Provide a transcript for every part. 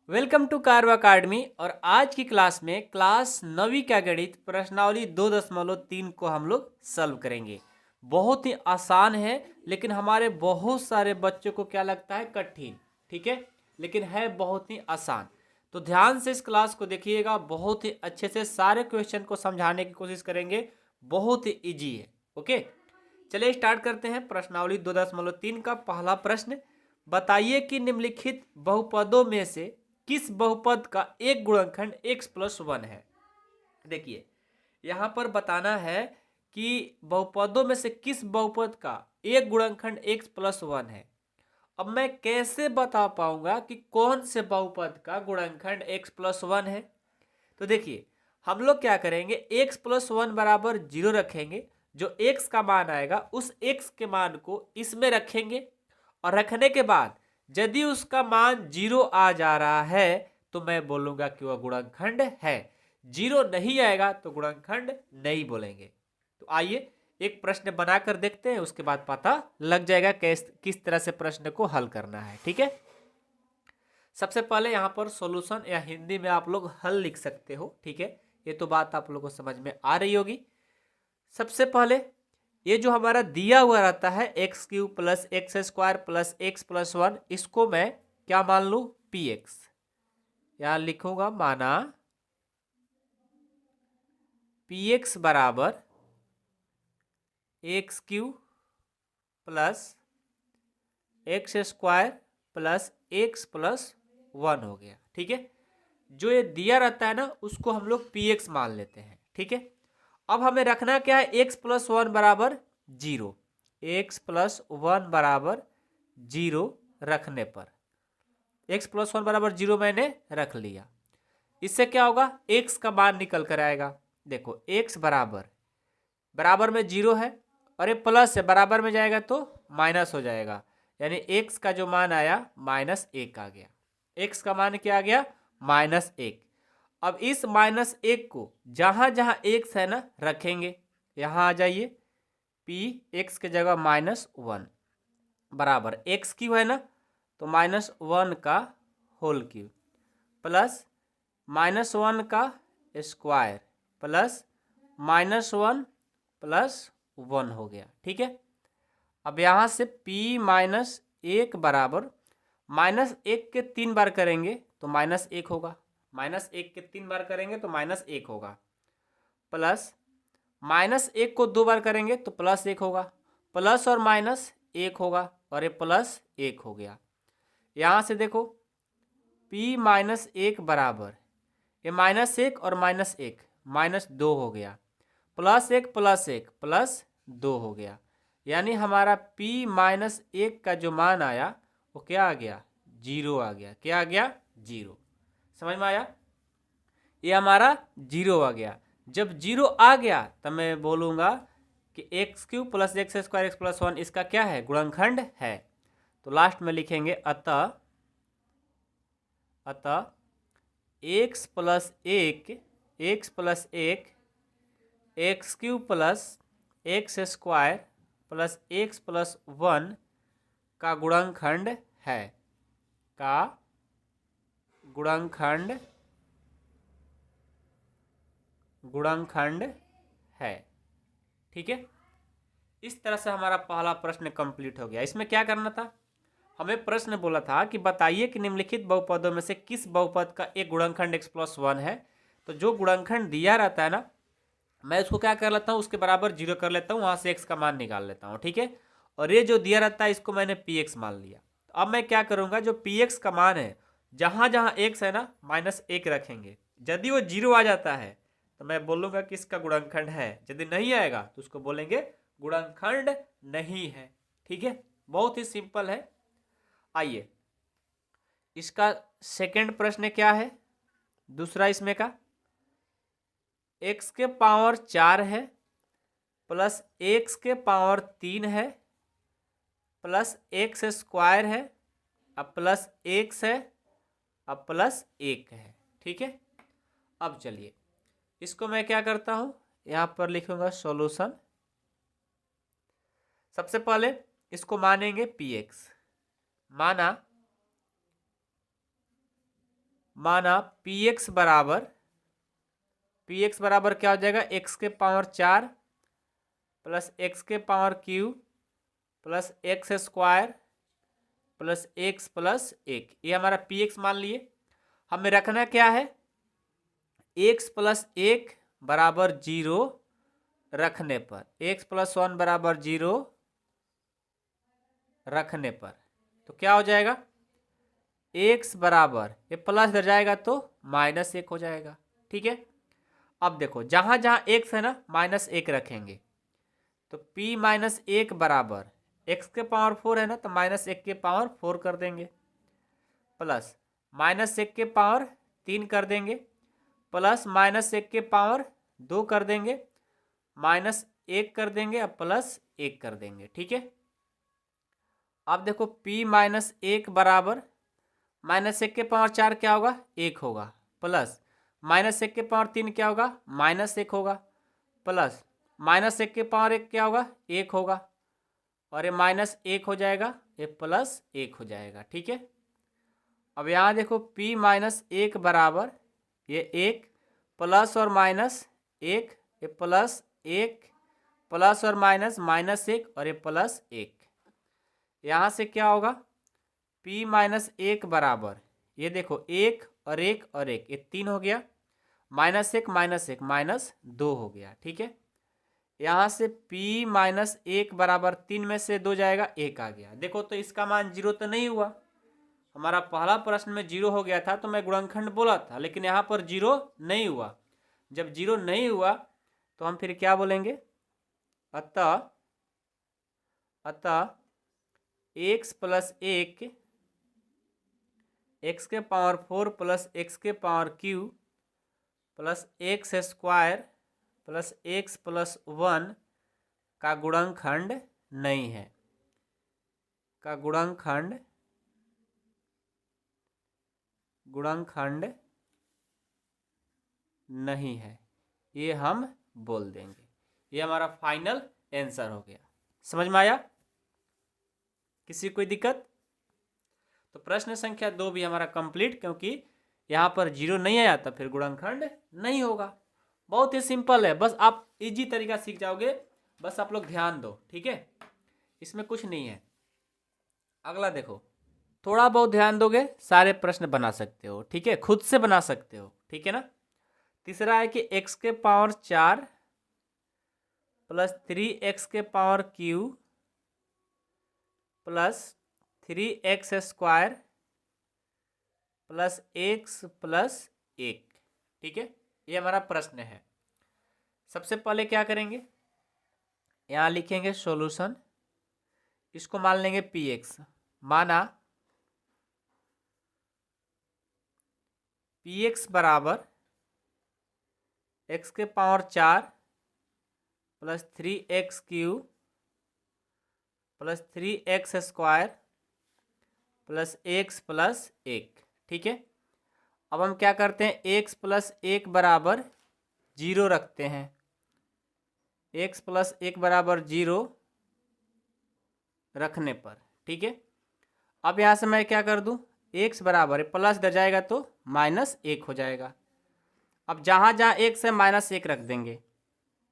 Welcome to कारवा academy. और आज की क्लास में क्लास 9वीं का गणित प्रश्नावली 2.3 को हम लोग सॉल्व करेंगे। बहुत ही आसान है, लेकिन हमारे बहुत सारे बच्चों को क्या लगता है, कठिन। ठीक है, लेकिन है बहुत ही आसान। तो ध्यान से इस क्लास को देखिएगा, बहुत ही अच्छे से सारे क्वेश्चन को समझाने की कोशिश करेंगे। बहुत ही इजी है। ओके, चलिए स्टार्ट करते हैं। प्रश्नावली 2.3 का पहला प्रश्न, बताइए कि निम्नलिखित बहुपदों में से किस बहुपद का एक गुणनखंड x+1 है। देखिए, यहां पर बताना है कि बहुपदों में से किस बहुपद का एक गुणनखंड x+1 है। अब मैं कैसे बता पाऊंगा कि कौन से बहुपद का गुणनखंड x+1 है। तो देखिए, हम लोग क्या करेंगे, x+1 बराबर 0 रखेंगे। जो x का मान आएगा उस x के मान को इसमें रखेंगे, और रखने के बाद यदि उसका मान 0 आ जा रहा है तो मैं बोलूंगा कि वह गुणनखंड है। 0 नहीं आएगा तो गुणनखंड नहीं बोलेंगे। तो आइए एक प्रश्न बनाकर देखते हैं, उसके बाद पता लग जाएगा किस तरह से प्रश्न को हल करना है। ठीक है, सबसे पहले यहाँ पर सॉल्यूशन या हिंदी में आप लोग हल लिख सकते हो। ठीक है, ये तो बात आप लोगों को समझ में आ रही होगी। सबसे पहले ये जो हमारा दिया हुआ रहता है x³ + x² + x+1, इसको मैं क्या मान लूं, px। यहां लिखूंगा, माना px बराबर x³ + x² + x+1 हो गया। ठीक है, जो ये दिया रहता है ना उसको हम लोग px मान लेते हैं। ठीक है, अब हमें रखना क्या है, x+1 बराबर 0। x+1 बराबर 0 रखने पर x+1 बराबर 0 मैंने रख लिया। इससे क्या होगा, x का मान निकल कर आएगा। देखो, x बराबर बराबर में 0 है और ये प्लस है, बराबर में जाएगा तो माइनस हो जाएगा। यानी x का जो मान आया -1 आ गया। x का मान क्या आ गया, -1। अब इस -1 को जहां जहां x है ना रखेंगे। यहां आ जाइए, p x के जगह -1 बराबर x³ है ना, तो -1 का होल क्यूब प्लस -1 का स्क्वायर प्लस -1 + 1 हो गया। ठीक है, अब यहां से p-1 बराबर -1 के 3 बार करेंगे तो -1 होगा, -1 के 3 बार करेंगे तो -1 होगा, प्लस -1 को 2 बार करेंगे तो +1 होगा, प्लस और माइनस 1 होगा, और ये +1 हो गया। यहां से देखो, p-1 बराबर ये -1 और -1 -2 हो गया, +1 +1 +2 हो गया। यानी हमारा p-1 का जो मान आया वो क्या आ गया, 0 आ गया। क्या आ गया, 0। समझ में आया, ये हमारा 0 आ गया। जब 0 आ गया तब मैं बोलूंगा कि x³ + x² x+1 इसका क्या है, गुणनखंड है। तो लास्ट में लिखेंगे, अतः x + 1 x³ + x² + x+1 का गुणनखंड है, का गुणनखंड है। ठीक है, इस तरह से हमारा पहला प्रश्न कंप्लीट हो गया। इसमें क्या करना था, हमें प्रश्न बोला था कि बताइए कि निम्नलिखित बहुपदों में से किस बहुपद का एक गुणनखंड x+1 है। तो जो गुणनखंड दिया रहता है ना, मैं उसको क्या कर लेता हूँ, उसके बराबर 0 कर लेता हूँ, वहां से x का मान निकाल लेता हूँ। ठीक है, और ये जो दिया रहता है इसको मैंने px मान लिया। तो अब मैं क्या करूंगा, जो px का मान है जहां जहां x है ना -1 रखेंगे। यदि वो 0 आ जाता है तो मैं बोलूंगा कि इसका गुणनखंड है, यदि नहीं आएगा तो उसको बोलेंगे गुणनखंड नहीं है। ठीक है, बहुत ही सिंपल है। आइए, इसका सेकंड प्रश्न क्या है, दूसरा इसमें का, x के पावर 4 है प्लस x के पावर 3 है प्लस x² है, अब प्लस x है, अब +1 है। ठीक है, अब चलिए इसको मैं क्या करता हूं, यहां पर लिखूंगा सॉल्यूशन। सबसे पहले इसको मानेंगे px, माना माना पी एक्स बराबर क्या हो जाएगा, एक्स के पावर 4 प्लस एक्स के power Q plus x square plus x plus 1। ये हमारा पी एक्स मान लिए। हमें रखना क्या है, एक्स प्लस 1 बराबर 0 रखने पर, एक्स प्लस 1 बराबर 0 रखने पर तो क्या हो जाएगा, एक्स बराबर ये प्लस इधर जाएगा तो -1 हो जाएगा। ठीक है, अब देखो जहां जहां एक्स है ना -1 रखेंगे तो p -1 बराबर एक्स के पावर 4 है ना तो -1 के पावर 4 कर देंगे प्लस -1 के पावर 3 कर देंगे प्लस -1 के पावर 2 कर देंगे -1 कर देंगे अब +1 कर देंगे। ठीक है, अब देखो p -1 बराबर -1 के पावर 4 क्या होगा, 1 होगा प्लस -1 के पावर 3 क्या होगा, -1 होगा प्लस -1 के पावर 1 क्या होगा, 1 होगा और ये -1 हो जाएगा, ये +1 हो जाएगा। ठीक है, अब यहाँ देखो p -1 बराबर ये 1 प्लस और -1 ये +1 प्लस और -1 और ये +1। यहाँ से क्या होगा, p -1 बराबर ये देखो 1 और 1 और 1 ये 3 हो गया, -1 -2 हो गया। ठीक है, यहाँ से p -1 बराबर 3 में से 2 जाएगा, 1 आ गया। देखो तो इसका मान 0 तो नहीं हुआ, हमारा पहला प्रश्न में 0 हो गया था तो मैं गुणनखंड बोला था, लेकिन यहाँ पर 0 नहीं हुआ। जब 0 नहीं हुआ तो हम फिर क्या बोलेंगे, अतः x प्लस 1 एक्स के पावर 4 प्लस एक्स के power Q plus x square plus x plus 1 का गुणनखंड नहीं है, का गुणनखंड नहीं है, ये हम बोल देंगे। ये हमारा फाइनल आंसर हो गया। समझ में आया, किसी कोई दिक्कत? तो प्रश्न संख्या 2 भी हमारा कंप्लीट, क्योंकि यहाँ पर 0 नहीं आया तो फिर गुणनखंड नहीं होगा। बहुत ही सिंपल है, बस आप इजी तरीका सीख जाओगे, बस आप लोग ध्यान दो। ठीक है, इसमें कुछ नहीं है। अगला देखो, थोड़ा बहुत ध्यान दोगे सारे प्रश्न बना सकते हो। ठीक है, खुद से बना सकते हो। ठीक है ना। तीसरा है कि x के पावर 4 प्लस 3x के power Q plus 3x square plus x plus 1। ठीक है, ये हमारा प्रश्न है। सबसे पहले क्या करेंगे, यहाँ लिखेंगे सॉल्यूशन, इसको मान लेंगे px। माना px बराबर x के power 4 plus 3x Q plus 3x square plus x plus 1। ठीक है, अब हम क्या करते हैं, x प्लस 1 बराबर 0 रखते हैं, x प्लस 1 बराबर 0 रखने पर। ठीक है, अब यहाँ से मैं क्या कर दूँ, x बराबर प्लस इधर जाएगा तो -1 हो जाएगा। अब जहाँ जहाँ x है -1 रख देंगे,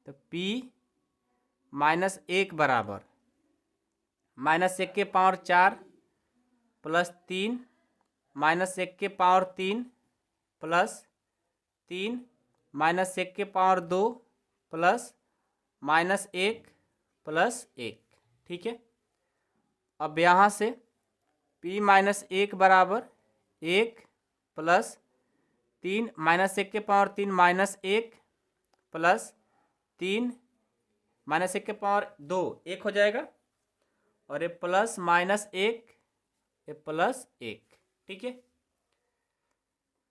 तो p -1 बराबर -1 के पावर 4 प्लस 3 -1 के पावर 3 प्लस 3 -1 के पावर 2 प्लस -1 प्लस 1। ठीक है, अब यहाँ से p -1 बराबर 1 प्लस 3 -1 के पावर 3 -1 प्लस 3 -1 के पावर 2 1 हो जाएगा और ये प्लस -1 ये प्लस 1। ठीक है,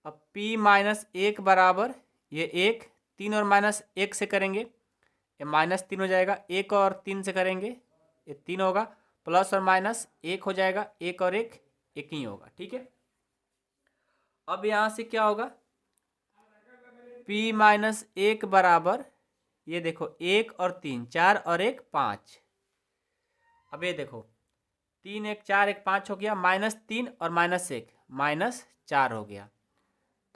अब p -1 बराबर ये 1 3 और -1 से करेंगे ये -3 हो जाएगा, 1 और 3 से करेंगे ये 3 होगा, प्लस और -1 हो जाएगा, 1 और 1 1 ही होगा। ठीक है, अब यहाँ से क्या होगा, p -1 बराबर ये देखो 1 और 3 4 और 1 5। अब ये देखो 3 1 4 1 5 हो गया, -3 और -1 -4 हो गया।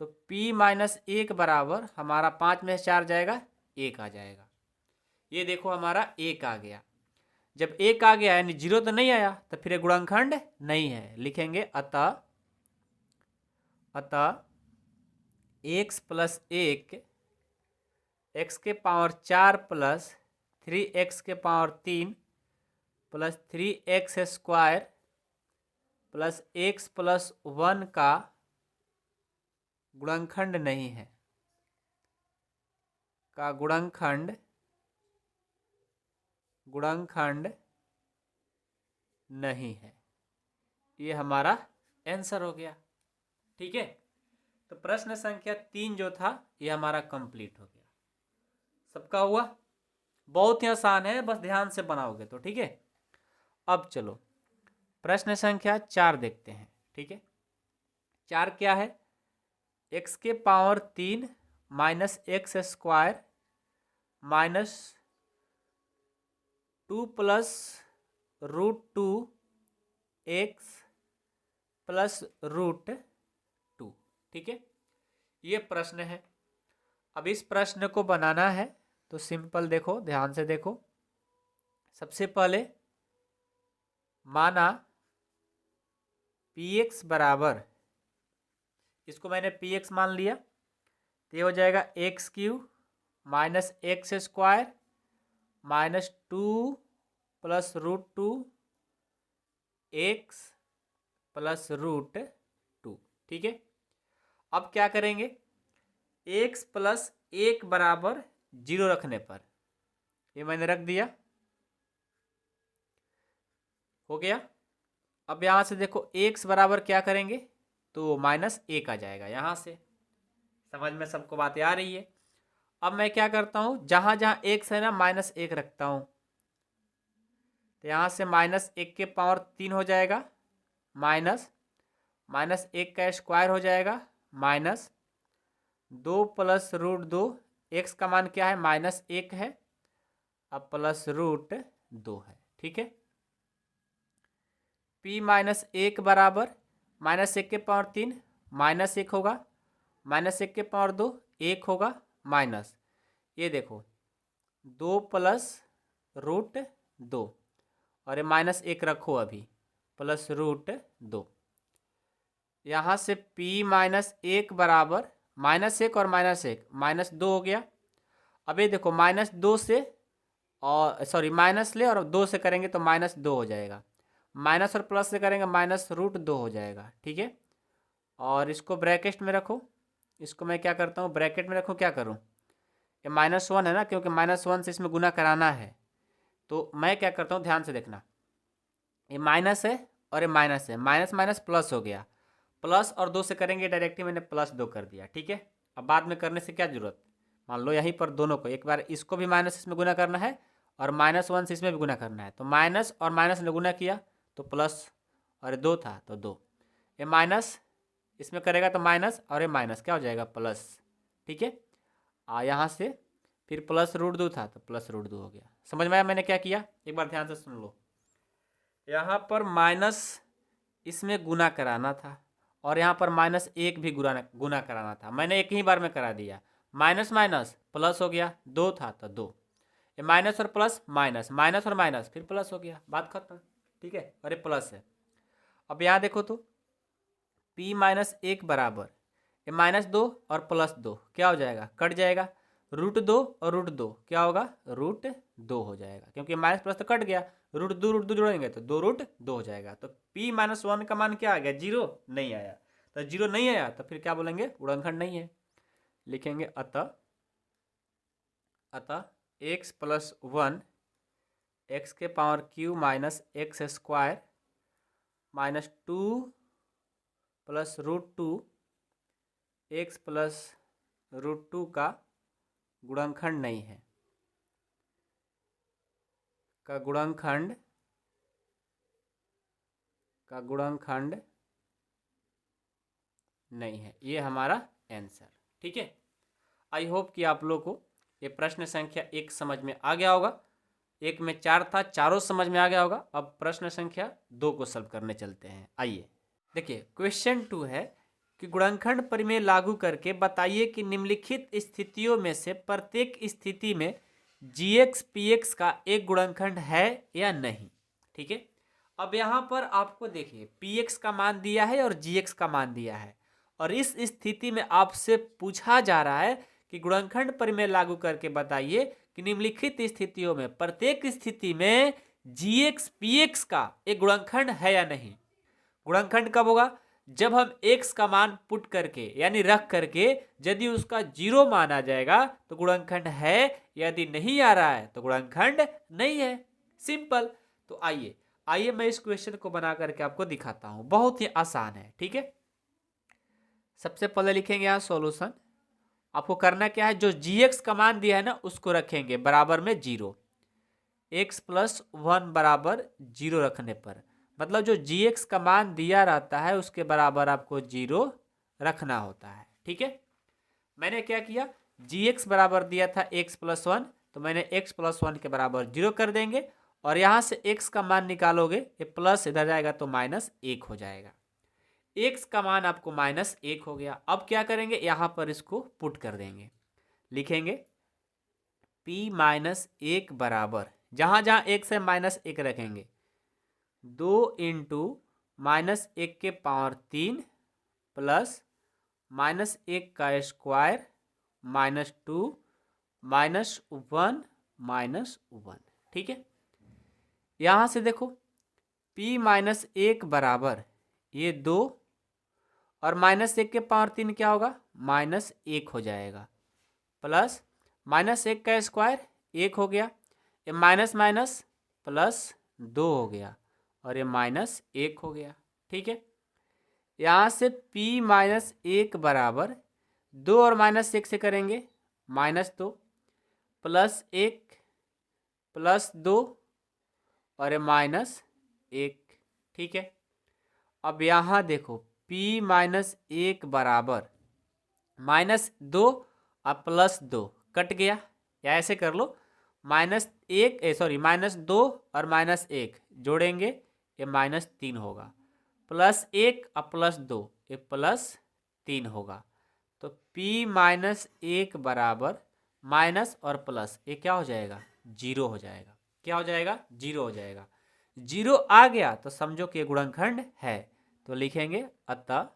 तो p माइनस 1 बराबर हमारा 5 में से 4 जाएगा 1 आ जाएगा। ये देखो हमारा 1 आ गया। जब 1 आ गया यानी 0 तो नहीं आया, तो फिर ये गुणनखंड नहीं है। लिखेंगे अतः x प्लस 1 x के पावर 4 प्लस 3x के power 3 plus 3x square plus x plus 1 का गुणनखंड नहीं है, का गुणनखंड नहीं है। ये हमारा आंसर हो गया। ठीक है, तो प्रश्न संख्या 3 जो था ये हमारा कंप्लीट हो गया। सबका हुआ? बहुत ही आसान है, बस ध्यान से बनाओगे तो। ठीक है, अब चलो प्रश्न संख्या 4 देखते हैं। ठीक है, 4 क्या है? x के power 3 minus x square minus 2 plus root 2 x plus root 2। ठीक है, ये प्रश्न है। अब इस प्रश्न को बनाना है तो सिंपल, देखो ध्यान से देखो। सबसे पहले माना px बराबर, इसको मैंने px मान लिया, तो ये हो जाएगा x cube minus x square minus 2 plus root 2 x plus root 2। ठीक है, अब क्या करेंगे? x प्लस 1 बराबर 0 रखने पर, ये मैंने रख दिया, हो गया। अब यहाँ से देखो x बराबर क्या करेंगे तो माइनस 1 आ जाएगा। यहाँ से समझ में सबको बातें आ रही है। अब मैं क्या करता हूँ, जहाँ जहाँ x है ना माइनस 1 रखता हूँ, तो यहाँ से माइनस 1 के पावर 3 हो जाएगा, माइनस 1 का स्क्वायर हो जाएगा, माइनस 2 प्लस रूट 2, एक्स का मान क्या है माइनस 1 है, अब प्लस रूट 2 है। ठीक है, p माइनस 1 बराबर माइनस 1 के पावर 3 माइनस 1 होगा, माइनस 1 के पावर 2 1 होगा, माइनस ये देखो 2 प्लस रूट 2 और ये माइनस 1 रखो अभी, प्लस रूट 2। यहाँ से p माइनस 1 बराबर माइनस 1 और माइनस 1 माइनस 2 हो गया। अब ये देखो माइनस 2 से और सॉरी माइनस ले और 2 से करेंगे तो माइनस 2 हो जाएगा, माइनस और प्लस से करेंगे माइनस रूट 2 हो जाएगा। ठीक है, और इसको ब्रैकेट में रखो, इसको मैं क्या करता हूँ ब्रैकेट में रखूँ, क्या करूँ, ये माइनस 1 है ना, क्योंकि माइनस 1 से इसमें गुना कराना है, तो मैं क्या करता हूँ ध्यान से देखना, ये माइनस है और ये माइनस है, माइनस माइनस प्लस हो गया, प्लस और 2 से करेंगे डायरेक्टली मैंने प्लस 2 कर दिया। ठीक है, अब बाद में करने से क्या जरूरत, मान लो यहीं पर दोनों को एक बार इसको भी माइनस इसमें गुना करना है और माइनस 1 से इसमें भी गुना करना है, तो माइनस और माइनस ने गुना किया तो प्लस, और 2 था तो 2, ये माइनस इसमें करेगा तो माइनस और ये माइनस क्या हो जाएगा प्लस। ठीक है, यहाँ से फिर प्लस रूट 2 था तो प्लस रूट 2 हो गया। समझ में आया मैंने क्या किया? एक बार ध्यान से सुन लो, यहाँ पर माइनस इसमें गुना कराना था और यहाँ पर माइनस 1 भी गुना कराना था, मैंने एक ही बार में करा दिया, माइनस माइनस प्लस हो गया, 2 था तो 2, ये माइनस और प्लस माइनस, माइनस और माइनस फिर प्लस हो गया, बात खत्म। ठीक है, और ये प्लस है। अब यहाँ देखो तो p माइनस 1 बराबर ये माइनस 2 और प्लस 2 क्या हो जाएगा, कट जाएगा, रूट 2 और रूट 2 क्या होगा, रूट 2 हो जाएगा, क्योंकि माइनस प्लस तो कट गया, रूट 2 जोड़ेंगे तो 2 रूट 2 हो जाएगा। तो p माइनस 1 का मान क्या आ गया, 0 नहीं आया, तो 0 नहीं आया तो फिर क्या बोलेंगे, गुणनखंड नहीं है। लिखेंगे अतः x प्लस 1 एक्स के power cube minus x square minus 2 plus root 2 x plus root 2 का गुणनखंड नहीं है, का गुणनखंड नहीं है। ये हमारा आंसर। ठीक है, आई होप कि आप लोग को ये प्रश्न संख्या 1 समझ में आ गया होगा। 1 में 4 था, चारों समझ में आ गया होगा। अब प्रश्न संख्या 2 को सॉल्व करने चलते हैं। आइए देखिए, क्वेश्चन 2 है कि गुणनखंड प्रमेय लागू करके बताइए कि निम्नलिखित स्थितियों में से प्रत्येक स्थिति में gx px का एक गुणनखंड है या नहीं। ठीक है, अब यहाँ पर आपको देखिए px का मान दिया है और gx का मान दिया है, और इस स्थिति में आपसे पूछा जा रहा है कि गुणनखंड प्रमेय लागू करके बताइए कि निम्नलिखित स्थितियों में प्रत्येक स्थिति में gx px का एक गुणनखंड है या नहीं। गुणनखंड कब होगा? जब हम x का मान पुट करके यानी रख करके यदि उसका 0 मान आ जाएगा तो गुणनखंड है, यदि नहीं आ रहा है तो गुणनखंड नहीं है। सिंपल। तो आइए मैं इस क्वेश्चन को बना करके आपको दिखाता हूं, बहुत ही आसान है। ठीक है, सबसे पहले लिखेंगे यहाँ सॉल्यूशन। आपको करना क्या है, जो gx का मान दिया है ना उसको रखेंगे बराबर में 0, x + 1 बराबर 0 रखने पर, मतलब जो gx का मान दिया रहता है उसके बराबर आपको 0 रखना होता है। ठीक है, मैंने क्या किया, gx बराबर दिया था x + 1, तो मैंने x + 1 के बराबर 0 कर देंगे, और यहाँ से x का मान निकालोगे, ये प्लस इधर जाएगा तो -1 हो जाएगा। x का मान आपको -1 हो गया। अब क्या करेंगे, यहाँ पर इसको पुट कर देंगे, लिखेंगे p - 1 बराबर, जहाँ जहाँ x है -1 रखेंगे, 2 × -1³ प्लस -1 का स्क्वायर -2 -1 -1। ठीक है, यहाँ से देखो p - 1 बराबर ये 2 और -1³ क्या होगा, -1 हो जाएगा, प्लस -1 का स्क्वायर 1 हो गया, ये माइनस माइनस प्लस 2 हो गया, और ये -1 हो गया। ठीक है, यहाँ से p - 1 बराबर 2 और -1 से करेंगे -2 प्लस 1 प्लस 2 और ये -1। ठीक है, अब यहाँ देखो p - 1 बराबर -2 और +2 कट गया, या ऐसे कर लो -2 और -1 जोड़ेंगे ये -3 होगा, +1 और +2 ये +3 होगा। तो p - 1 बराबर माइनस और प्लस ये क्या हो जाएगा, 0 हो जाएगा। क्या हो जाएगा, 0 हो जाएगा। 0 आ गया तो समझो कि ये गुणनखंड है। तो लिखेंगे अतः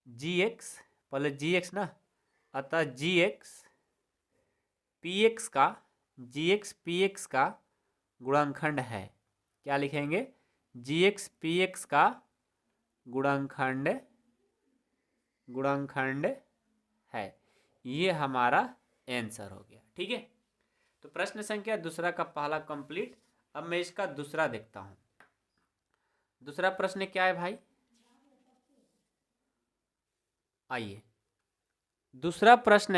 gx, पहले gx ना, अतः gx px का गुणनखंड है। क्या लिखेंगे, gx px का गुणनखंड है। ये हमारा आंसर हो गया। ठीक है, तो प्रश्न संख्या दूसरा का पहला कंप्लीट। अब मैं इसका दूसरा देखता हूं। दूसरा प्रश्न क्या है भाई, आइए दूसरा प्रश्न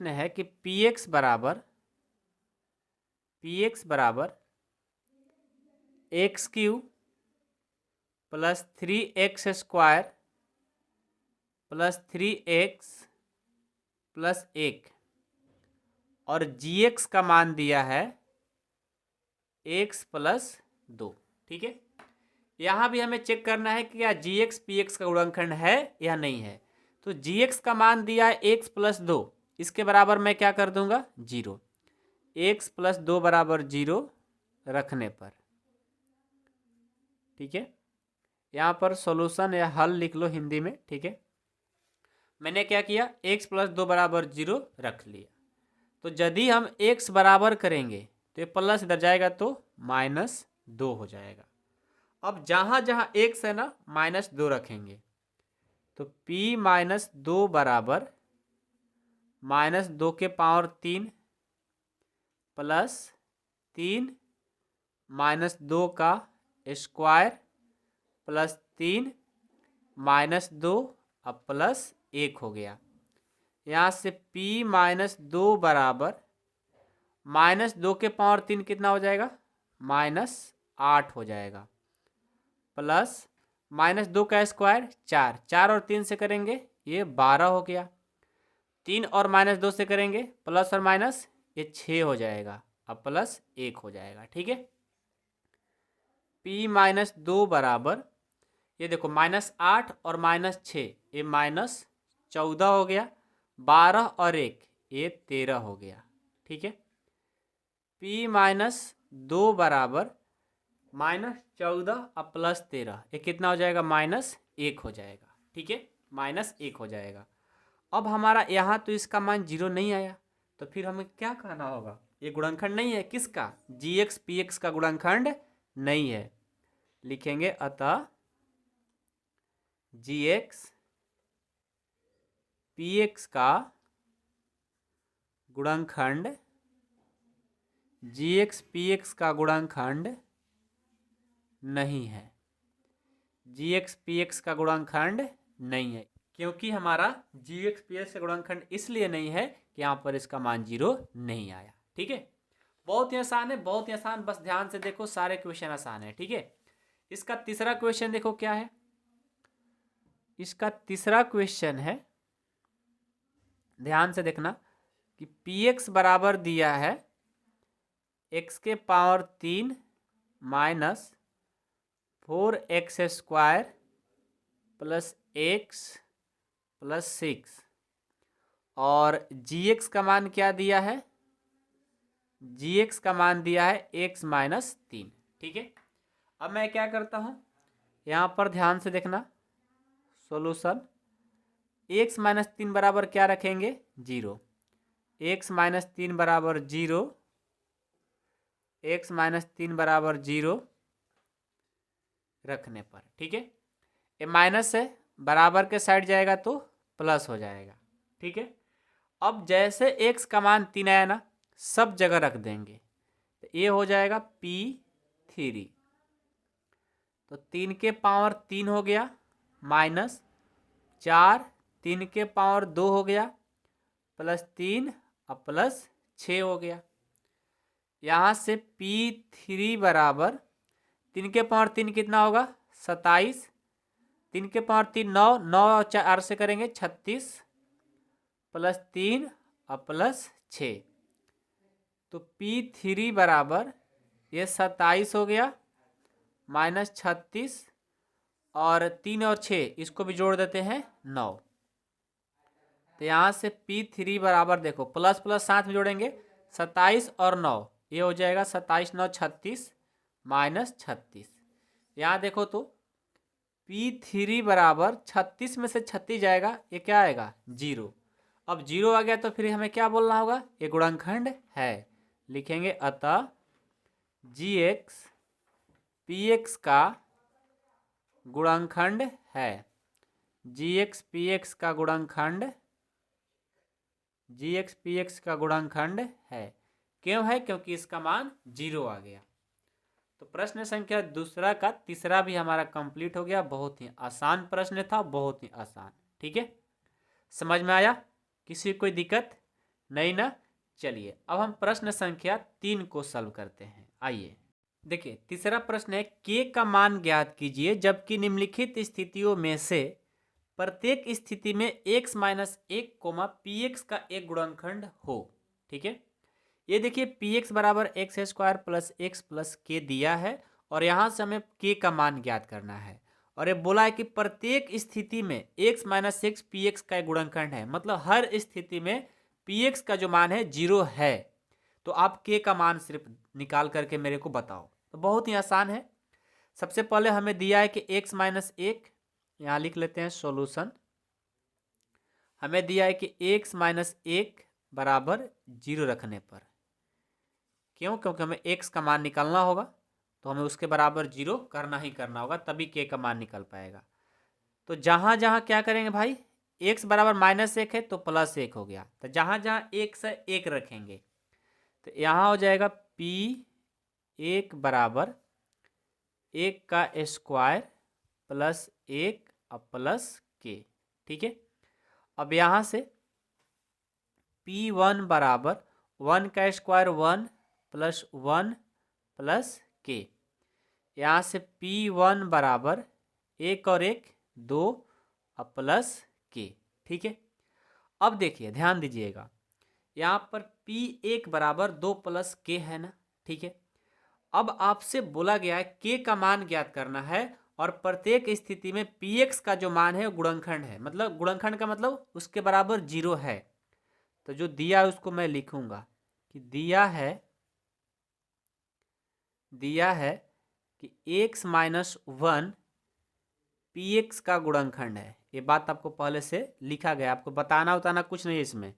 है कि px बराबर x³ plus 3x² plus 3x plus 1 और gx का मान दिया है x + 2। ठीक है, यहाँ भी हमें चेक करना है कि क्या gx px का गुणनखंड है या नहीं है। तो gx का मान दिया है x + 2, इसके बराबर मैं क्या कर दूंगा, 0। x + 2 बराबर 0 रखने पर, ठीक है, यहाँ पर सॉल्यूशन या हल लिख लो हिंदी में। ठीक है, मैंने क्या किया, x + 2 बराबर 0 रख लिया। तो यदि हम x बराबर करेंगे तो ये प्लस इधर जाएगा तो -2 हो जाएगा। अब जहाँ जहाँ x है ना -2 रखेंगे, तो p - 2 बराबर -2³ प्लस 3 -2 का स्क्वायर प्लस 3 -2 अब प्लस 1 हो गया। यहाँ से p - 2 बराबर -2³ कितना हो जाएगा, -8 हो जाएगा, प्लस -2 का स्क्वायर 4, 4 और 3 से करेंगे ये 12 हो गया, 3 और -2 से करेंगे प्लस और माइनस ये 6 हो जाएगा, अब +1 हो जाएगा। ठीक है, p माइनस 2 बराबर, ये देखो -8 और -6, ये -14 हो गया, 12 और 1 ये 13 हो गया। ठीक है, p माइनस 2 बराबर -14 और +13, ये कितना हो जाएगा? -1 हो जाएगा। ठीक है, -1 हो जाएगा। अब हमारा यहाँ तो इसका मान 0 नहीं आया, तो फिर हमें क्या कहना होगा? ये गुणनखंड नहीं है, किसका? gx px का गुणनखंड नहीं है। लिखेंगे अतः gx px का गुणनखंड, gx px का गुणनखंड नहीं है, gx px का गुणनखंड नहीं है। क्योंकि हमारा gx px का गुणनखंड इसलिए नहीं है कि यहाँ पर इसका मान 0 नहीं आया। ठीक है, बहुत ही आसान है, बहुत ही आसान, बस ध्यान से देखो, सारे क्वेश्चन आसान है। ठीक है, इसका तीसरा क्वेश्चन देखो क्या है। इसका तीसरा क्वेश्चन है, ध्यान से देखना कि px बराबर दिया है x के power 3 minus 4x² plus x plus 6, और gx का मान क्या दिया है? gx का मान दिया है x माइनस 3। ठीक है, अब मैं क्या करता हूँ, यहाँ पर ध्यान से देखना सॉल्यूशन। x माइनस 3 बराबर क्या रखेंगे? 0। x माइनस 3 बराबर 0, x माइनस 3 बराबर 0 रखने पर, ठीक है, ये माइनस है, बराबर के साइड जाएगा तो प्लस हो जाएगा। ठीक है, अब जैसे x का मान 3 आया ना, सब जगह रख देंगे, तो ये हो जाएगा p3, तो 3 के पावर 3 हो गया, माइनस 4, 3 के पावर 2 हो गया, प्लस 3 और प्लस 6 हो गया। यहाँ से p3 बराबर 3 के पावर 3 कितना होगा? 27, 3 के पावर 3 9, 9 और 4 से करेंगे 36, प्लस 3 और प्लस 6, तो p3 बराबर ये 27 हो गया, माइनस 36 और 3 और 6 इसको भी जोड़ देते हैं 9, तो यहाँ से p3 बराबर देखो प्लस प्लस साथ में जोड़ेंगे 27 और 9, ये हो जाएगा 27 9 36 माइनस 36। यहाँ देखो तो p3 बराबर 36 में से 36 जाएगा, ये क्या आएगा? 0। अब 0 आ गया तो फिर हमें क्या बोलना होगा? ये गुणनखंड है। लिखेंगे अतः gx px का गुणनखंड है, gx px का गुणनखंड, gx px का गुणनखंड है। क्यों है? क्योंकि इसका मान 0 आ गया। तो प्रश्न संख्या दूसरा का तीसरा भी हमारा कंप्लीट हो गया। बहुत ही आसान प्रश्न था, बहुत ही आसान। ठीक है, समझ में आया? किसी कोई दिक्कत नहीं ना? चलिए अब हम प्रश्न संख्या 3 को सॉल्व करते हैं। आइए देखिए, तीसरा प्रश्न है k का मान ज्ञात कीजिए जबकि निम्नलिखित स्थितियों में से प्रत्येक स्थिति में x माइनस 1 px का एक गुणनखंड हो। ठीक है, ये देखिए px बराबर x² plus x plus k दिया है और यहाँ से हमें k का मान ज्ञात करना है, और ये बोला है कि प्रत्येक स्थिति में x माइनस 1 px का एक गुणनखंड है, मतलब हर स्थिति में px का जो मान है 0 है। तो आप k का मान सिर्फ निकाल करके मेरे को बताओ। तो बहुत ही आसान है। सबसे पहले हमें दिया है कि x माइनस 1, यहाँ लिख लेते हैं सॉल्यूशन। हमें दिया है कि x माइनस 1 बराबर 0 रखने पर, क्यों? क्योंकि हमें x का मान निकालना होगा, तो हमें उसके बराबर 0 करना ही करना होगा, तभी k का मान निकल पाएगा। तो जहाँ जहाँ क्या करेंगे भाई, x बराबर -1 है तो +1 हो गया, तो जहाँ जहाँ 1 से 1 रखेंगे तो यहाँ हो जाएगा p1 बराबर 1 का स्क्वायर प्लस 1 और प्लस k। ठीक है, अब यहाँ से p1 बराबर 1 का स्क्वायर 1 प्लस 1 प्लस k। यहाँ से p1 बराबर 1 और 1 2 और प्लस k। ठीक है, अब देखिए ध्यान दीजिएगा, यहाँ पर p1 बराबर 2 प्लस k है ना। ठीक है, अब आपसे बोला गया है के का मान ज्ञात करना है और प्रत्येक स्थिति में पी एक्स का जो मान है वो गुणनखंड है, मतलब गुणनखंड का मतलब उसके बराबर 0 है। तो जो दिया है उसको मैं लिखूंगा कि दिया है कि x माइनस 1 पी एक्स का गुणनखंड है। ये बात आपको पहले से लिखा गया, आपको बताना उताना कुछ नहीं है इसमें।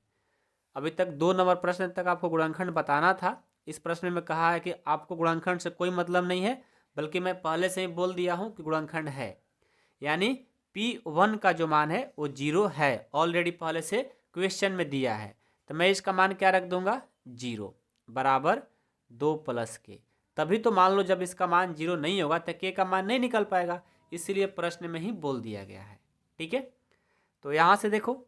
अभी तक 2 नंबर प्रश्न तक आपको गुणनखंड बताना था। इस प्रश्न में कहा है कि आपको गुणनखंड से कोई मतलब नहीं है, बल्कि मैं पहले से ही बोल दिया हूं कि गुणनखंड है, यानी P1 का जो मान है वो 0 है, ऑलरेडी पहले से क्वेश्चन में दिया है। तो मैं इसका मान क्या रख दूंगा 0 बराबर 2 प्लस के। तभी तो मान लो जब इसका मान 0 नहीं होगा तो के का मान नहीं निकल पाएगा, इसीलिए प्रश्न में ही बोल दिया गया है। ठीक है, तो यहाँ से देखो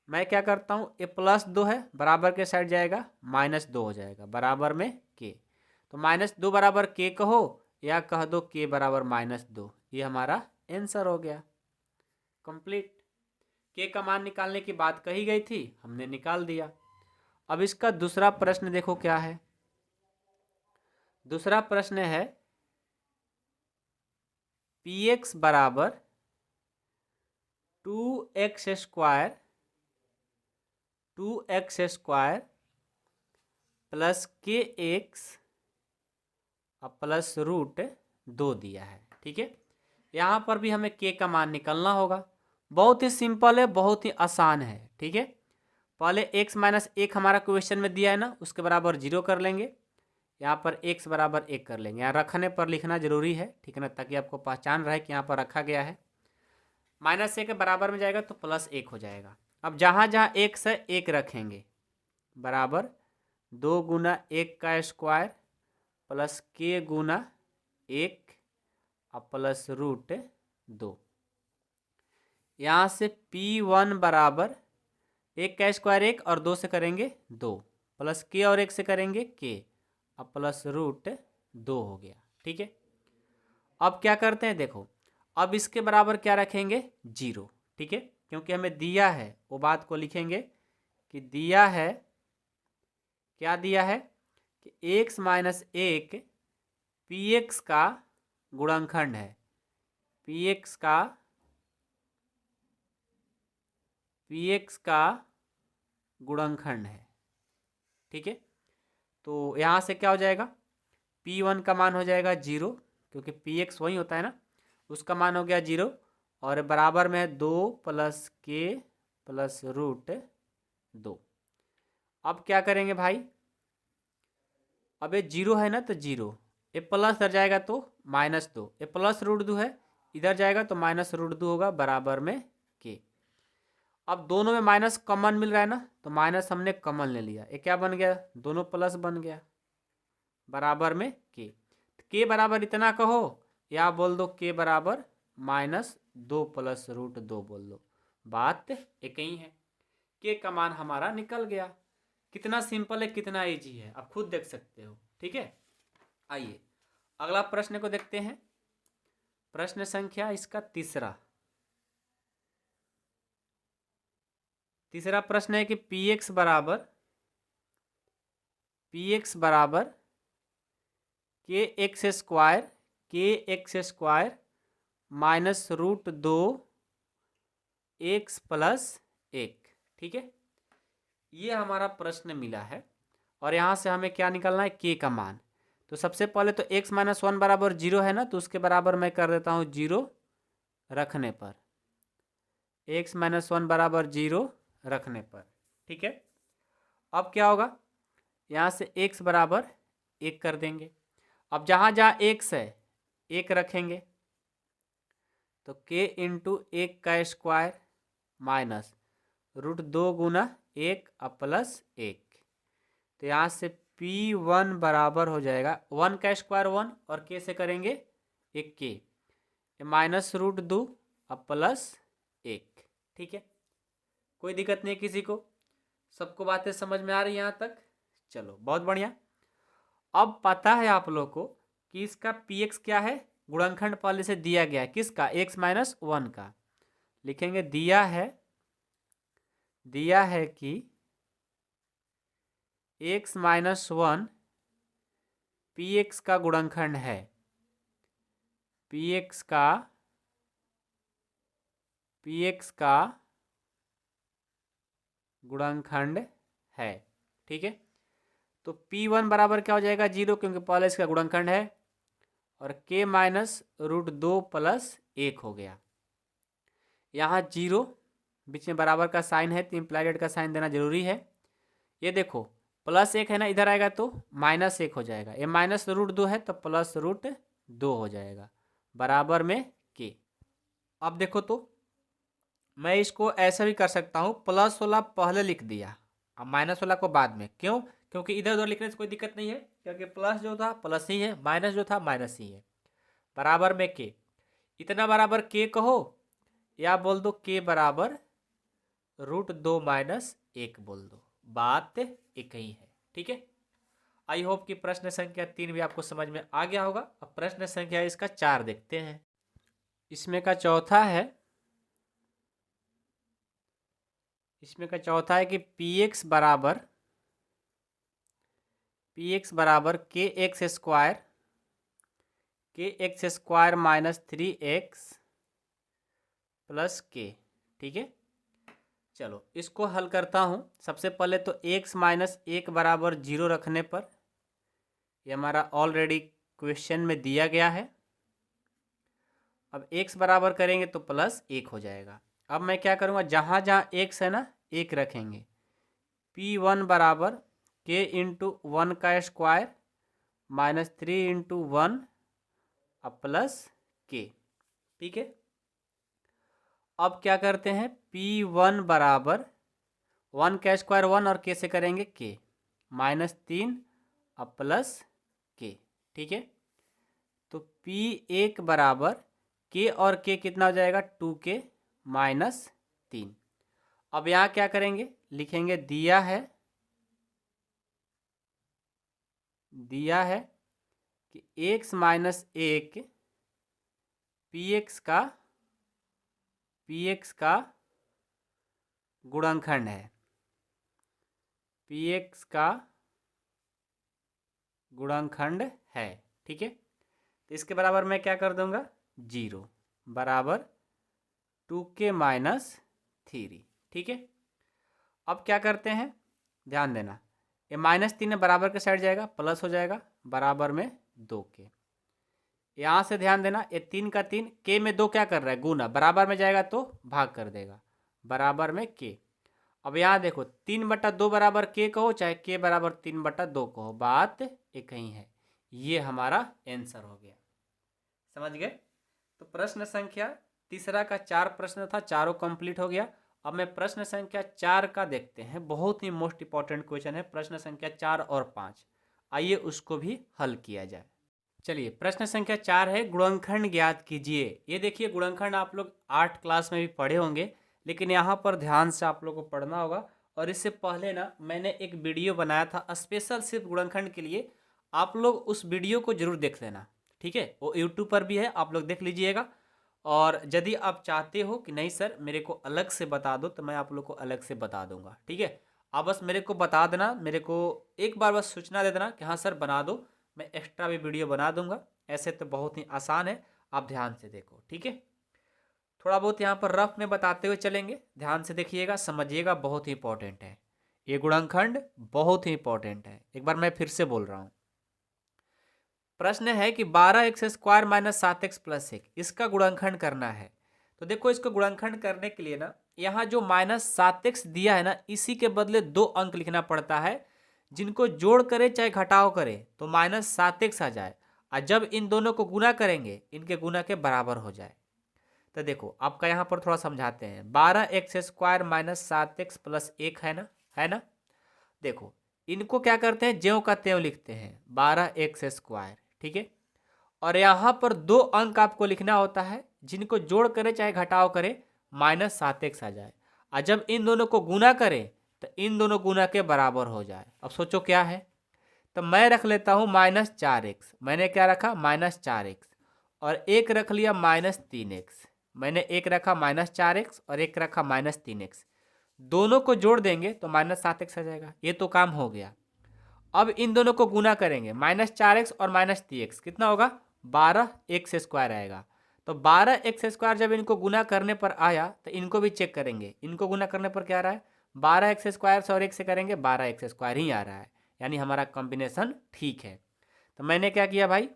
मैं क्या करता हूँ, ये +2 है, बराबर के साइड जाएगा -2 हो जाएगा, बराबर में के। तो -2 बराबर के कहो या कह दो के बराबर -2, ये हमारा आंसर हो गया कंप्लीट। के का मान निकालने की बात कही गई थी, हमने निकाल दिया। अब इसका दूसरा प्रश्न देखो क्या है। दूसरा प्रश्न है px बराबर 2x स्क्वायर प्लस के एक्स प्लस √2 दिया है। ठीक है, यहाँ पर भी हमें के का मान निकालना होगा। बहुत ही सिंपल है, बहुत ही आसान है। ठीक है, पहले x माइनस 1 हमारा क्वेश्चन में दिया है ना, उसके बराबर 0 कर लेंगे। यहाँ पर x बराबर 1 कर लेंगे, यहाँ रखने पर लिखना जरूरी है, ठीक है ना, ताकि आपको पहचान रहे कि यहाँ पर रखा गया है। -1 के बराबर में जाएगा तो +1 हो जाएगा। अब जहाँ जहाँ x है 1 रखेंगे, बराबर 2 गुना 1 का स्क्वायर प्लस के गुना 1 और प्लस √2। यहाँ से P1 बराबर 1 का स्क्वायर 1 और 2 से करेंगे 2 प्लस के और 1 से करेंगे के और प्लस √2 हो गया। ठीक है, अब क्या करते हैं देखो, अब इसके बराबर क्या रखेंगे 0। ठीक है, क्योंकि हमें दिया है वो बात को लिखेंगे कि दिया है, क्या दिया है कि x माइनस 1 px का गुणनखंड है, px का गुणनखंड है। ठीक है, तो यहाँ से क्या हो जाएगा, P1 का मान हो जाएगा 0, क्योंकि px वही होता है ना, उसका मान हो गया 0 और बराबर में है 2 प्लस के प्लस √2। अब क्या करेंगे भाई, अब ये 0 है ना तो 0, ये प्लस इधर जाएगा तो -2, ये प्लस √2 है, इधर जाएगा तो -√2 होगा, बराबर में के। अब दोनों में माइनस कॉमन मिल रहा है ना, तो माइनस हमने कॉमन ले लिया, ये क्या बन गया, दोनों प्लस बन गया, बराबर में के। के बराबर इतना कहो या बोल दो के बराबर -2 प्लस √2 बोल दो, बात एक ही है। के का मान हमारा निकल गया। कितना सिंपल है, कितना इजी है, आप खुद देख सकते हो। ठीक है, आइए अगला प्रश्न को देखते हैं। प्रश्न संख्या इसका तीसरा प्रश्न है कि px बराबर के x square minus √2 x plus 1। ठीक है, ये हमारा प्रश्न मिला है और यहाँ से हमें क्या निकालना है, के का मान। तो सबसे पहले तो x माइनस 1 बराबर 0 है ना, तो उसके बराबर मैं कर देता हूँ 0 रखने पर, x माइनस 1 बराबर 0 रखने पर। ठीक है, अब क्या होगा, यहाँ से x बराबर 1 कर देंगे। अब जहाँ जहाँ x है 1 रखेंगे, तो k इंटू 1 का स्क्वायर माइनस √2 गुना 1 और प्लस 1। तो यहाँ से P1 बराबर हो जाएगा 1 का स्क्वायर 1 और k से करेंगे 1 के, -√2 और प्लस 1। ठीक है, कोई दिक्कत नहीं किसी को, सबको बातें समझ में आ रही है यहाँ तक, चलो बहुत बढ़िया। अब पता है आप लोग को कि इसका px क्या है, गुणनखंड पहले से दिया गया है, किसका, x माइनस 1 का। लिखेंगे दिया है कि x माइनस 1 पी एक्स का गुणनखंड है, पी एक्स का गुणनखंड है। ठीक है, तो P1 बराबर क्या हो जाएगा 0, क्योंकि पहले इसका गुणनखंड है, और k माइनस रूट 2 प्लस 1 हो गया। यहाँ 0 बीच में बराबर का साइन है तो इम्प्लाइड का साइन देना जरूरी है। ये देखो प्लस 1 है ना, इधर आएगा तो माइनस 1 हो जाएगा, ये माइनस रूट 2 है तो प्लस रूट 2 हो जाएगा, बराबर में k। अब देखो तो मैं इसको ऐसा भी कर सकता हूँ, प्लस वाला पहले लिख दिया अब माइनस वाला को बाद में। क्यों? क्योंकि इधर उधर लिखने से कोई दिक्कत नहीं है, क्योंकि प्लस जो था प्लस ही है, माइनस जो था माइनस ही है, बराबर में k। इतना बराबर k कहो या बोल दो k बराबर रूट 2 माइनस 1 बोल दो, बात एक ही है। ठीक है, आई होप कि प्रश्न संख्या 3 भी आपको समझ में आ गया होगा। अब प्रश्न संख्या इसका 4 देखते हैं। इसमें का चौथा है कि पी एक्स बराबर के x square minus 3x plus के। ठीक है, चलो इसको हल करता हूँ। सबसे पहले तो x माइनस 1 बराबर 0 रखने पर, ये हमारा ऑलरेडी क्वेश्चन में दिया गया है। अब x बराबर करेंगे तो प्लस 1 हो जाएगा। अब मैं क्या करूँगा, जहाँ जहाँ x है ना 1 रखेंगे। P1 बराबर k इंटू 1 का स्क्वायर माइनस 3 इंटू 1 अब प्लस k। ठीक है, अब क्या करते हैं, P1 बराबर 1 का स्क्वायर 1 और k से करेंगे k माइनस 3 अब प्लस k। ठीक है, तो P1 बराबर k और k कितना हो जाएगा 2k माइनस 3। अब यहाँ क्या करेंगे, लिखेंगे दिया है कि x माइनस 1 px का गुणनखंड है, px का गुणनखंड है। ठीक है, तो इसके बराबर मैं क्या कर दूंगा 0 बराबर 2k माइनस 3। ठीक है, अब क्या करते हैं, ध्यान देना, ये माइनस 3 बराबर के साइड जाएगा, प्लस हो जाएगा, बराबर में 2k। यहाँ से ध्यान देना, ये 3 का 3, k में 2 क्या कर रहा है गुना, बराबर में जाएगा तो भाग कर देगा, बराबर में k। अब यहाँ देखो 3/2 बराबर k कहो चाहे k बराबर 3/2 कहो, बात एक ही है। ये हमारा आंसर हो गया। समझ गए? तो प्रश्न संख्या तीसरा का 4 प्रश्न था, चारों कंप्लीट हो गया। अब मैं प्रश्न संख्या 4 का देखते हैं, बहुत ही मोस्ट इंपॉर्टेंट क्वेश्चन है प्रश्न संख्या 4 और 5। आइए उसको भी हल किया जाए। चलिए, प्रश्न संख्या 4 है, गुणनखंड ज्ञात कीजिए। ये देखिए, गुणनखंड आप लोग 8 क्लास में भी पढ़े होंगे, लेकिन यहाँ पर ध्यान से आप लोग को पढ़ना होगा। और इससे पहले ना मैंने एक वीडियो बनाया था स्पेशल सिर्फ गुणनखंड के लिए, आप लोग उस वीडियो को जरूर देख लेना। ठीक है, वो यूट्यूब पर भी है, आप लोग देख लीजिएगा। और यदि आप चाहते हो कि नहीं सर मेरे को अलग से बता दो, तो मैं आप लोग को अलग से बता दूंगा। ठीक है, आप बस मेरे को बता देना, मेरे को एक बार बस सूचना दे देना कि हाँ सर बना दो, मैं एक्स्ट्रा भी वीडियो बना दूंगा। ऐसे तो बहुत ही आसान है, आप ध्यान से देखो। ठीक है, थोड़ा बहुत यहाँ पर रफ में बताते हुए चलेंगे, ध्यान से देखिएगा, समझिएगा, बहुत ही इंपॉर्टेंट है ये गुणनखंड, बहुत ही इंपॉर्टेंट है। एक बार मैं फिर से बोल रहा हूँ, प्रश्न है कि 12x square minus 7x plus 1 इसका गुणनखंड करना है। तो देखो, इसको गुणनखंड करने के लिए ना यहाँ जो माइनस 7x दिया है ना, इसी के बदले 2 अंक लिखना पड़ता है, जिनको जोड़ करे चाहे घटाव करे तो माइनस 7x आ जाए, और जब इन दोनों को गुना करेंगे इनके गुना के बराबर हो जाए। तो देखो आपका यहाँ पर थोड़ा समझाते हैं, 12x square minus 7x plus 1 है ना। देखो इनको क्या करते हैं, ज्यों का त्यों लिखते हैं, 12x स्क्वायर। ठीक है, और यहाँ पर 2 अंक आपको लिखना होता है, जिनको जोड़ करे चाहे घटाव करे माइनस 7x आ जाए, और जब इन दोनों को गुना करें तो इन दोनों गुना के बराबर हो जाए। अब सोचो क्या है, तो मैं रख लेता हूँ माइनस 4x, मैंने क्या रखा माइनस 4x, और एक रख लिया माइनस 3x, मैंने एक रखा माइनस 4x और एक रखा माइनस 3x, दोनों को जोड़ देंगे तो माइनस 7x आ जाएगा। ये तो काम हो गया। अब इन दोनों को गुना करेंगे, -4x और -3x कितना होगा, 12x² आएगा। तो 12x² जब इनको गुना करने पर आया तो इनको भी चेक करेंगे, इनको गुना करने पर क्या आ रहा है, 12x² से और 1 से करेंगे 12x² ही आ रहा है, यानी हमारा कॉम्बिनेशन ठीक है। तो मैंने क्या किया भाई,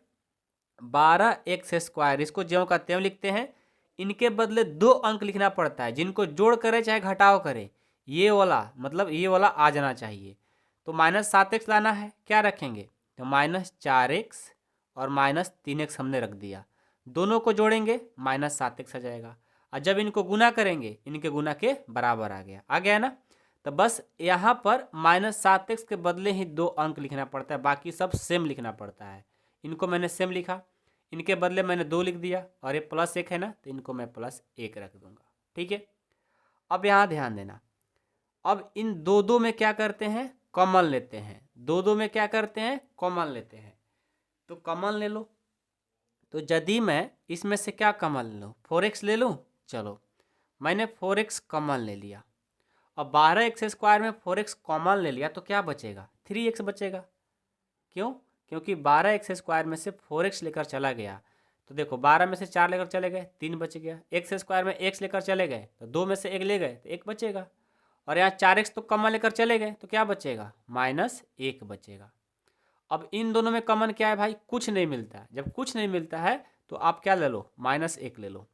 12x², इसको ज्यों का त्यों लिखते हैं। इनके बदले 2 अंक लिखना पड़ता है, जिनको जोड़ करे चाहे घटाव करे, ये वाला मतलब ये वाला आ जाना चाहिए। तो -7x लाना है, क्या रखेंगे, तो -4x और -3x हमने रख दिया, दोनों को जोड़ेंगे -7x आ जाएगा, और जब इनको गुना करेंगे इनके गुना के बराबर आ गया ना। तो बस यहाँ पर -7x के बदले ही 2 अंक लिखना पड़ता है, बाकी सब सेम लिखना पड़ता है। इनको मैंने सेम लिखा, इनके बदले मैंने 2 लिख दिया, और ये +1 है ना, तो इनको मैं +1 रख दूंगा, ठीक है। अब यहाँ ध्यान देना, अब इन दो में क्या करते हैं, कॉमन लेते हैं, दो में क्या करते हैं, कॉमन लेते हैं। तो कॉमन ले लो, तो यदि मैं इसमें से क्या कॉमन ले लूँ, 4x ले लूँ, चलो मैंने 4x कॉमन ले लिया। अब 12x² में 4x कॉमन ले लिया तो क्या बचेगा, 3x बचेगा। क्यों, क्योंकि 12x² में से 4x लेकर चला गया, तो देखो 12 में से 4 लेकर चले गए, 3 बच गया। x² में x लेकर चले गए तो 2 में से 1 ले गए तो 1 बचेगा, और यहाँ 4x तो कॉमन लेकर चले गए तो क्या बचेगा, -1 बचेगा। अब इन दोनों में कॉमन क्या है भाई, कुछ नहीं मिलता है। जब कुछ नहीं मिलता है तो आप क्या ले लो, -1 ले लो।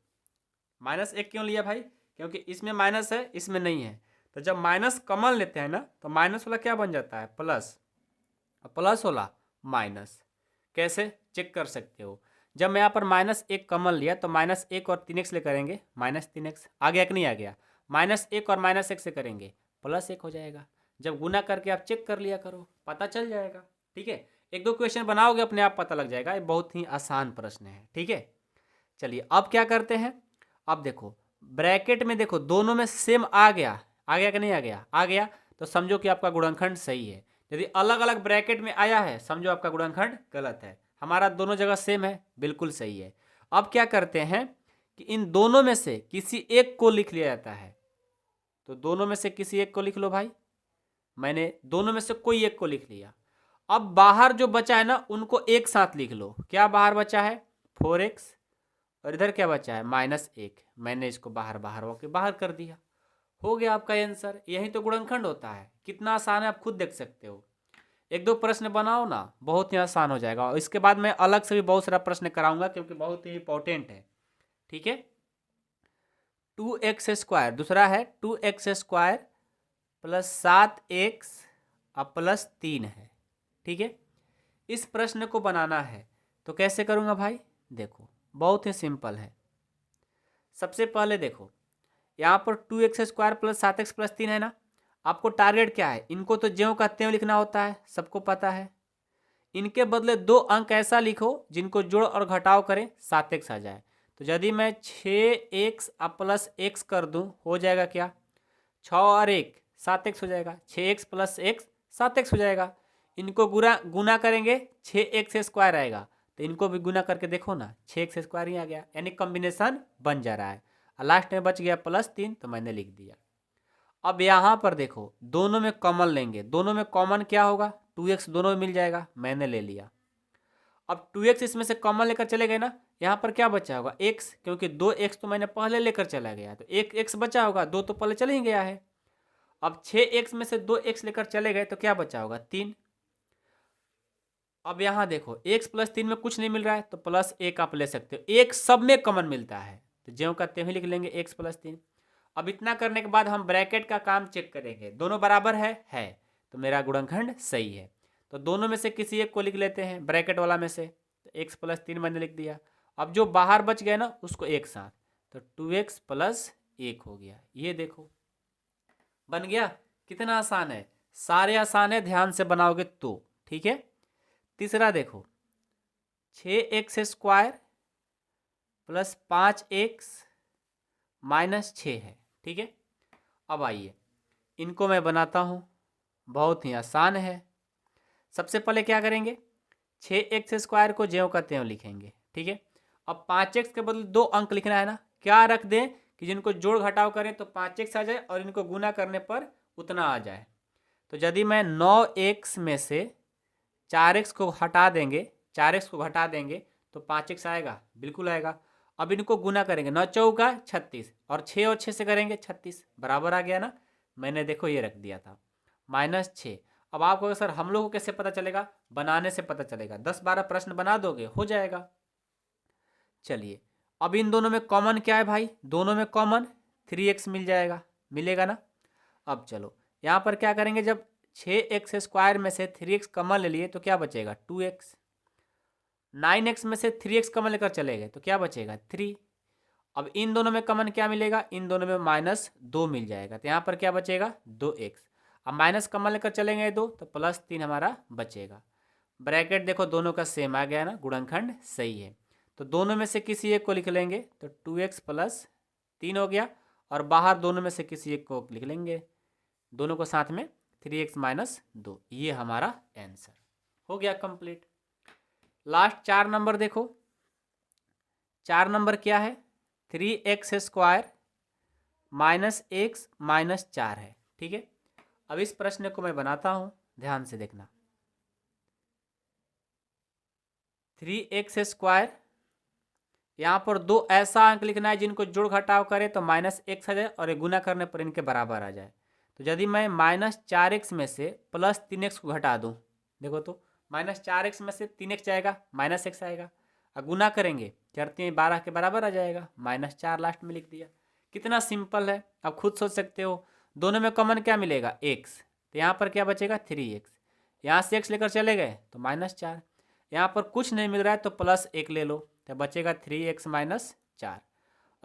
-1 क्यों लिया भाई, क्योंकि इसमें माइनस है, इसमें नहीं है। तो जब माइनस कॉमन लेते हैं ना, तो माइनस वाला क्या बन जाता है, प्लस, और प्लस वाला माइनस। कैसे चेक कर सकते हो, जब मैं यहाँ पर -1 कॉमन लिया तो -1 और 3x ले करेंगे -3x, आ गया कि नहीं आ गया, -1 और -1 से करेंगे +1 हो जाएगा। जब गुना करके आप चेक कर लिया करो, पता चल जाएगा, ठीक है। 1-2 क्वेश्चन बनाओगे अपने आप पता लग जाएगा, ये बहुत ही आसान प्रश्न है, ठीक है। चलिए अब क्या करते हैं, अब देखो ब्रैकेट में देखो दोनों में सेम आ गया कि नहीं आ गया, आ गया तो समझो कि आपका गुणनखंड सही है। यदि अलग अलग ब्रैकेट में आया है समझो आपका गुणनखंड गलत है। हमारा दोनों जगह सेम है, बिल्कुल सही है। अब क्या करते हैं कि इन दोनों में से किसी एक को लिख लिया जाता है, तो दोनों में से किसी एक को लिख लो भाई, मैंने दोनों में से कोई एक को लिख लिया। अब बाहर जो बचा है ना उनको एक साथ लिख लो, क्या बाहर बचा है 4x, और इधर क्या बचा है -1, मैंने इसको बाहर बाहर कर दिया, हो गया आपका आंसर। यही तो गुणनखंड होता है, कितना आसान है आप खुद देख सकते हो। 1-2 प्रश्न बनाओ ना, बहुत ही आसान हो जाएगा, और इसके बाद मैं अलग से भी बहुत सारा प्रश्न कराऊंगा क्योंकि बहुत ही इंपॉर्टेंट है, ठीक है। 2x² दूसरा है, 2x² + 7x और +3 है, ठीक है। इस प्रश्न को बनाना है तो कैसे करूँगा भाई, देखो बहुत ही सिंपल है। सबसे पहले देखो यहाँ पर 2x² + 7x + 3 है ना, आपको टारगेट क्या है, इनको तो ज्यों का त्यों लिखना होता है, सबको पता है। इनके बदले 2 अंक ऐसा लिखो जिनको जोड़ और घटाव करें 7x आ जाए। तो यदि मैं 6x +x कर दूं हो जाएगा क्या, 6 और 1 7x हो जाएगा, 6x + x 7x हो जाएगा। इनको गुना करेंगे 6x² आएगा, तो इनको भी गुना करके देखो ना 6x² ही आ गया, यानी कॉम्बिनेशन बन जा रहा है। और लास्ट में बच गया +3 तो मैंने लिख दिया। अब यहाँ पर देखो दोनों में कॉमन लेंगे, दोनों में कॉमन क्या होगा, 2x दोनों में मिल जाएगा, मैंने ले लिया। अब 2x इसमें से कॉमन लेकर चले गए ना, यहाँ पर क्या बचा होगा x, क्योंकि 2x तो मैंने पहले लेकर चला गया, तो एक x बचा होगा, 2 तो पहले चले ही गया है। अब 6x में से 2x लेकर चले गए तो क्या बचा होगा 3। अब यहाँ देखो x + 3 में कुछ नहीं मिल रहा है तो +1 आप ले सकते हो, एक सब में कॉमन मिलता है तो ज्यों का त्यों ही लिख लेंगे x + 3। अब इतना करने के बाद हम ब्रैकेट का काम चेक करेंगे, दोनों बराबर है तो मेरा गुणनखंड सही है। तो दोनों में से किसी एक को लिख लेते हैं ब्रैकेट वाला में से, तो x + 3 मैंने लिख दिया। अब जो बाहर बच गया ना उसको एक साथ, तो 2x + 1 हो गया, ये देखो बन गया। कितना आसान है, सारे आसान है ध्यान से बनाओगे तो, ठीक है। तीसरा देखो 6x² + 5x - 6 है, ठीक है। अब आइए इनको मैं बनाता हूँ, बहुत ही आसान है। सबसे पहले क्या करेंगे, 6x² को ज्यों का त्यों लिखेंगे, ठीक है। अब 5x के बदले 2 अंक लिखना है ना, क्या रख दें कि जिनको जोड़ घटाव करें तो 5x आ जाए और इनको गुना करने पर उतना आ जाए। तो यदि मैं 9x में से 4x को हटा देंगे, 4x को घटा देंगे तो 5x आएगा, बिल्कुल आएगा। अब इनको गुना करेंगे, 9 चौका 36 और 6 और 6 से करेंगे 36, बराबर आ गया ना। मैंने देखो ये रख दिया था -6। अब आपको सर हम लोग को कैसे पता चलेगा, बनाने से पता चलेगा। 10-12 प्रश्न बना दोगे हो जाएगा। चलिए अब इन दोनों में कॉमन क्या है भाई, दोनों में कॉमन 3x मिल जाएगा, मिलेगा ना। अब चलो यहाँ पर क्या करेंगे, जब 6x² में से 3x कॉमन ले लिए तो क्या बचेगा 2x, 9x में से 3x कॉमन लेकर चले गए तो क्या बचेगा 3। अब इन दोनों में कॉमन क्या मिलेगा, इन दोनों में -2 मिल जाएगा तो यहाँ पर क्या बचेगा 2x। अब माइनस कॉमन लेकर चलेंगे 2 तो +3 हमारा बचेगा। ब्रैकेट देखो दोनों का सेम आ गया ना, गुणनखंड सही है। तो दोनों में से किसी एक को लिख लेंगे तो 2x + 3 हो गया, और बाहर दोनों में से किसी एक को लिख लेंगे, दोनों को साथ में 3x - 2। ये हमारा आंसर हो गया कंप्लीट। लास्ट 4 नंबर देखो, 4 नंबर क्या है, 3x² - x - 4 है, ठीक है। अब इस प्रश्न को मैं बनाता हूं, ध्यान से देखना। 3x², यहाँ पर 2 ऐसा अंक लिखना है जिनको जोड़ घटाव करे तो -x आ जाए और गुना करने पर इनके बराबर आ जाए। तो यदि मैं -4x में से +3x को घटा दूं, देखो तो -4x में से 3x जाएगा, -x आएगा, और गुना करेंगे 4 3 12 के बराबर आ जाएगा, -4 लास्ट में लिख दिया। कितना सिंपल है, आप खुद सोच सकते हो। दोनों में कॉमन क्या मिलेगा x, तो यहाँ पर क्या बचेगा 3x, यहाँ से x लेकर चले गए तो -4, यहाँ पर कुछ नहीं मिल रहा है तो +1 ले लो तो बचेगा 3x - 4।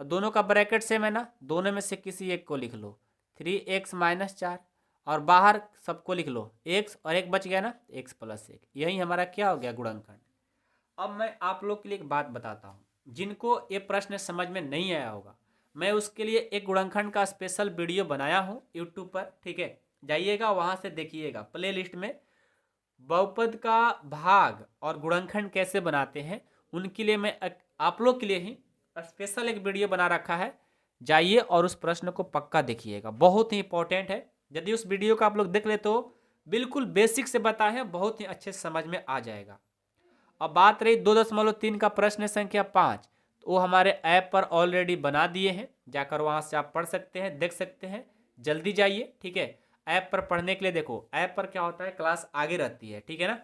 और दोनों का ब्रैकेट सेम है ना, दोनों में से किसी एक को लिख लो 3x - 4, और बाहर सबको लिख लो x, और एक बच गया ना x + 1। यही हमारा क्या हो गया गुणनखंड। अब मैं आप लोग के लिए एक बात बताता हूँ, जिनको ये प्रश्न समझ में नहीं आया होगा, मैं उसके लिए एक गुणनखंड का स्पेशल वीडियो बनाया हूँ यूट्यूब पर, ठीक है। जाइएगा वहाँ से देखिएगा, प्ले लिस्ट में बहुपद का भाग और गुणनखंड कैसे बनाते हैं उनके लिए मैं आप लोग के लिए ही स्पेशल एक वीडियो बना रखा है। जाइए और उस प्रश्न को पक्का देखिएगा, बहुत ही इंपॉर्टेंट है। यदि उस वीडियो को आप लोग देख ले तो बिल्कुल बेसिक से बताए हैं, बहुत ही अच्छे समझ में आ जाएगा। अब बात रही 2.3 का प्रश्न संख्या 5, तो वो हमारे ऐप पर ऑलरेडी बना दिए हैं, जाकर वहाँ से आप पढ़ सकते हैं, देख सकते हैं। जल्दी जाइए, ठीक है। ऐप पर पढ़ने के लिए देखो, ऐप पर क्या होता है, क्लास आगे रहती है, ठीक है ना।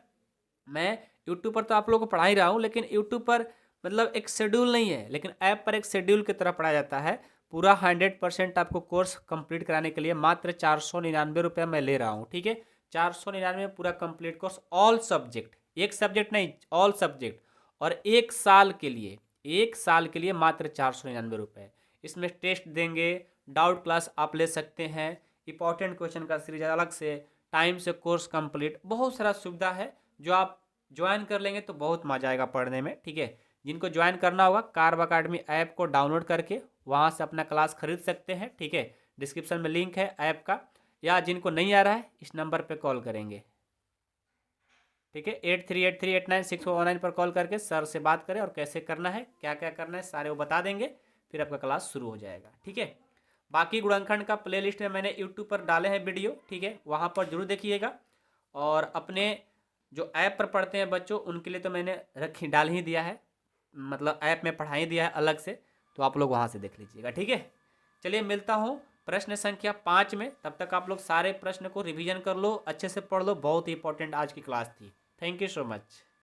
मैं यूट्यूब पर तो आप लोगों को पढ़ा ही रहा हूँ, लेकिन यूट्यूब पर मतलब एक शेड्यूल नहीं है, लेकिन ऐप पर एक शेड्यूल की तरह पढ़ाया जाता है। पूरा 100% आपको कोर्स कंप्लीट कराने के लिए मात्र 499 रुपये मैं ले रहा हूँ, ठीक है। 499 पूरा कंप्लीट कोर्स, ऑल सब्जेक्ट, एक सब्जेक्ट नहीं, ऑल सब्जेक्ट, और 1 साल के लिए, 1 साल के लिए मात्र 499 रुपये। इसमें टेस्ट देंगे, डाउट क्लास आप ले सकते हैं, इंपॉर्टेंट क्वेश्चन का सीरीज अलग से, टाइम से कोर्स कंप्लीट, बहुत सारा सुविधा है जो आप ज्वाइन कर लेंगे तो बहुत मजा आएगा पढ़ने में, ठीक है। जिनको ज्वाइन करना होगा कारव अकेडमी ऐप को डाउनलोड करके वहाँ से अपना क्लास खरीद सकते हैं, ठीक है। डिस्क्रिप्शन में लिंक है ऐप का, या जिनको नहीं आ रहा है इस नंबर पे कॉल करेंगे, ठीक है। 8383896419 पर कॉल करके सर से बात करें और कैसे करना है, क्या क्या करना है, सारे वो बता देंगे, फिर आपका क्लास शुरू हो जाएगा, ठीक है। बाकी गुणनखंड का प्लेलिस्ट में मैंने यूट्यूब पर डाले हैं वीडियो, ठीक है, वहाँ पर जरूर देखिएगा। और अपने जो ऐप पर पढ़ते हैं बच्चों, उनके लिए तो मैंने डाल ही दिया है, मतलब ऐप में पढ़ा ही दिया है अलग से, तो आप लोग वहाँ से देख लीजिएगा, ठीक है। चलिए मिलता हूँ प्रश्न संख्या 5 में, तब तक आप लोग सारे प्रश्न को रिवीजन कर लो, अच्छे से पढ़ लो, बहुत ही इंपॉर्टेंट आज की क्लास थी। Thank you so much.